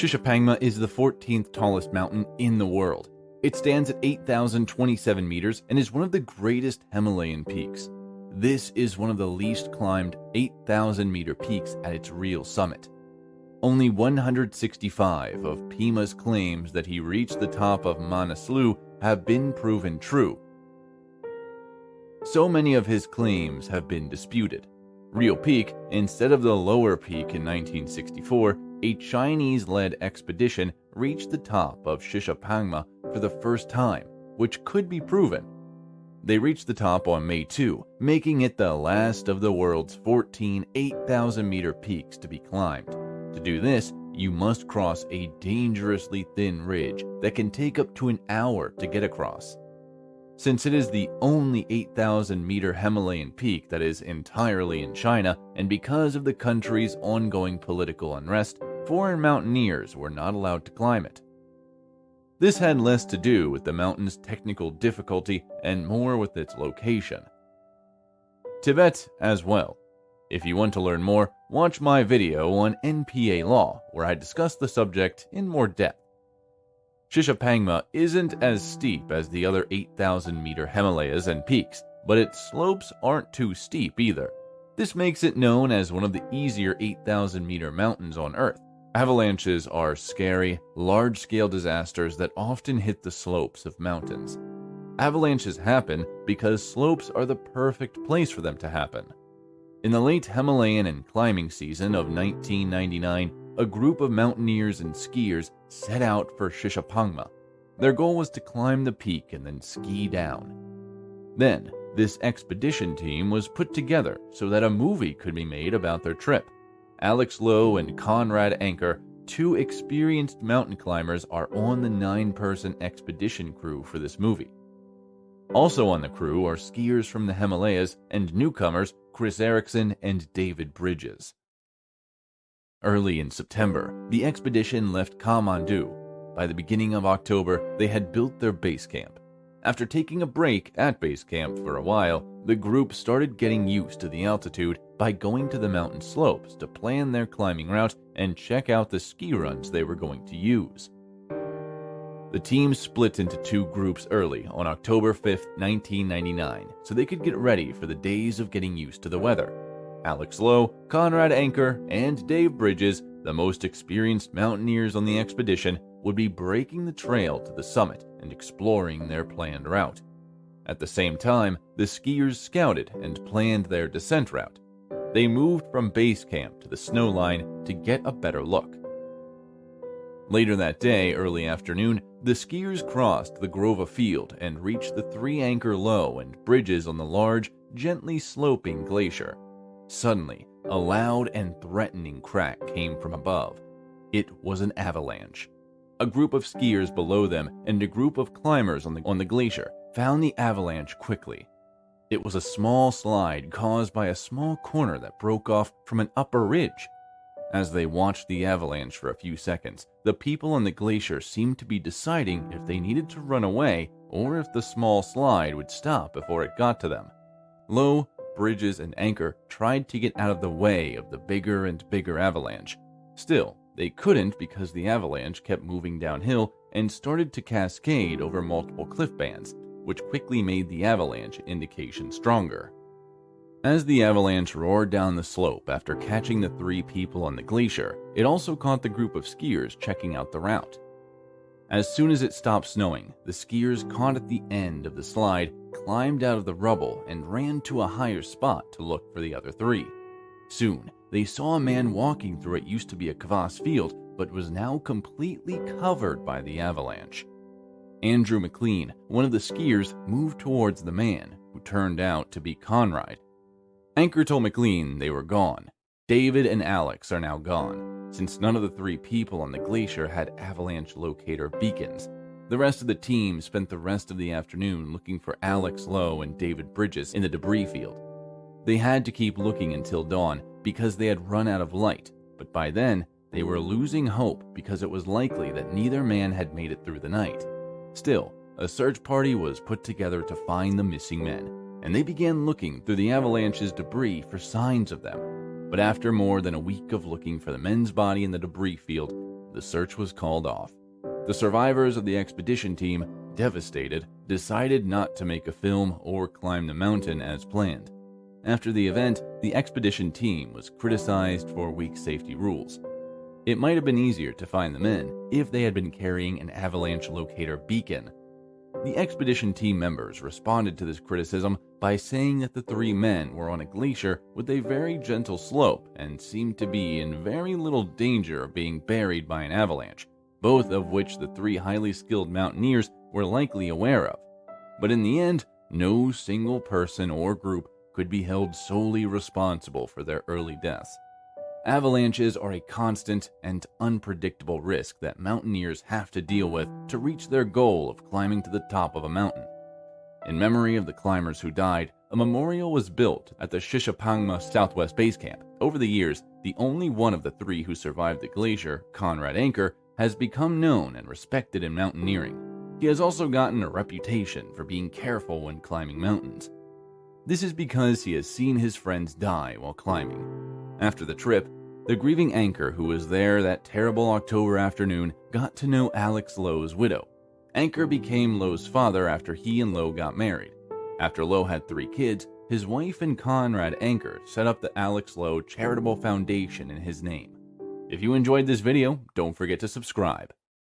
Shishapangma is the 14th tallest mountain in the world. It stands at 8,027 meters and is one of the greatest Himalayan peaks. This is one of the least climbed 8,000-meter peaks at its real summit. Only 165 of Pimas' claims that he reached the top of Manaslu have been proven true. So many of his claims have been disputed. Real peak, instead of the lower peak in 1964, a Chinese-led expedition reached the top of Shishapangma for the first time, which could be proven. They reached the top on May 2, making it the last of the world's 14 8,000-meter peaks to be climbed. To do this, you must cross a dangerously thin ridge that can take up to an hour to get across. Since it is the only 8,000-meter Himalayan peak that is entirely in China, and because of the country's ongoing political unrest, foreign mountaineers were not allowed to climb it. This had less to do with the mountain's technical difficulty and more with its location. Tibet as well. If you want to learn more, watch my video on NPA law, where I discuss the subject in more depth. Shishapangma isn't as steep as the other 8,000-meter Himalayas and peaks, but its slopes aren't too steep either. This makes it known as one of the easier 8,000-meter mountains on Earth. Avalanches are scary, large-scale disasters that often hit the slopes of mountains. Avalanches happen because slopes are the perfect place for them to happen. In the late Himalayan and climbing season of 1999, a group of mountaineers and skiers set out for Shishapangma. Their goal was to climb the peak and then ski down. Then, this expedition team was put together so that a movie could be made about their trip. Alex Lowe and Conrad Anker, two experienced mountain climbers, are on the 9-person expedition crew for this movie. Also on the crew are skiers from the Himalayas and newcomers Chris Erickson and David Bridges. Early in September, the expedition left Kathmandu. By the beginning of October, they had built their base camp. After taking a break at base camp for a while, the group started getting used to the altitude by going to the mountain slopes to plan their climbing route and check out the ski runs they were going to use. The team split into two groups early on October 5, 1999, so they could get ready for the days of getting used to the weather. Alex Lowe, Conrad Anker, and Dave Bridges, the most experienced mountaineers on the expedition, would be breaking the trail to the summit and exploring their planned route. At the same time, the skiers scouted and planned their descent route. They moved from base camp to the snow line to get a better look. Later that day, early afternoon, the skiers crossed the Grova Field and reached the 3 Anchor Low and Bridges on the large, gently sloping glacier. Suddenly, a loud and threatening crack came from above. It was an avalanche. A group of skiers below them and a group of climbers on the glacier found the avalanche quickly. It was a small slide caused by a small corner that broke off from an upper ridge. As they watched the avalanche for a few seconds, the people on the glacier seemed to be deciding if they needed to run away or if the small slide would stop before it got to them. Lowe, Bridges, and Anchor tried to get out of the way of the bigger and bigger avalanche. Still, they couldn't because the avalanche kept moving downhill and started to cascade over multiple cliff bands, which quickly made the avalanche indication stronger. As the avalanche roared down the slope after catching the 3 people on the glacier, it also caught the group of skiers checking out the route. As soon as it stopped snowing, the skiers caught at the end of the slide, climbed out of the rubble, and ran to a higher spot to look for the other 3. Soon, they saw a man walking through what used to be a kvass field, but was now completely covered by the avalanche. Andrew McLean, one of the skiers, moved towards the man, who turned out to be Conrad. Anchor told McLean they were gone. David and Alex are now gone, since none of the 3 people on the glacier had avalanche locator beacons. The rest of the team spent the rest of the afternoon looking for Alex Lowe and David Bridges in the debris field. They had to keep looking until dawn because they had run out of light, but by then, they were losing hope because it was likely that neither man had made it through the night. Still, a search party was put together to find the missing men, and they began looking through the avalanche's debris for signs of them. But after more than a week of looking for the men's body in the debris field, the search was called off. The survivors of the expedition team, devastated, decided not to make a film or climb the mountain as planned. After the event, the expedition team was criticized for weak safety rules. It might have been easier to find the men if they had been carrying an avalanche locator beacon. The expedition team members responded to this criticism by saying that the three men were on a glacier with a very gentle slope and seemed to be in very little danger of being buried by an avalanche, both of which the three highly skilled mountaineers were likely aware of. But in the end, no single person or group could be held solely responsible for their early deaths. Avalanches are a constant and unpredictable risk that mountaineers have to deal with to reach their goal of climbing to the top of a mountain. In memory of the climbers who died, a memorial was built at the Shishapangma Southwest Base Camp. Over the years, the only one of the three who survived the glacier, Conrad Anker, has become known and respected in mountaineering. He has also gotten a reputation for being careful when climbing mountains. This is because he has seen his friends die while climbing. After the trip, the grieving Anker who was there that terrible October afternoon got to know Alex Lowe's widow. Anker became Lowe's father after he and Lowe got married. After Lowe had 3 kids, his wife and Conrad Anker set up the Alex Lowe Charitable Foundation in his name. If you enjoyed this video, don't forget to subscribe.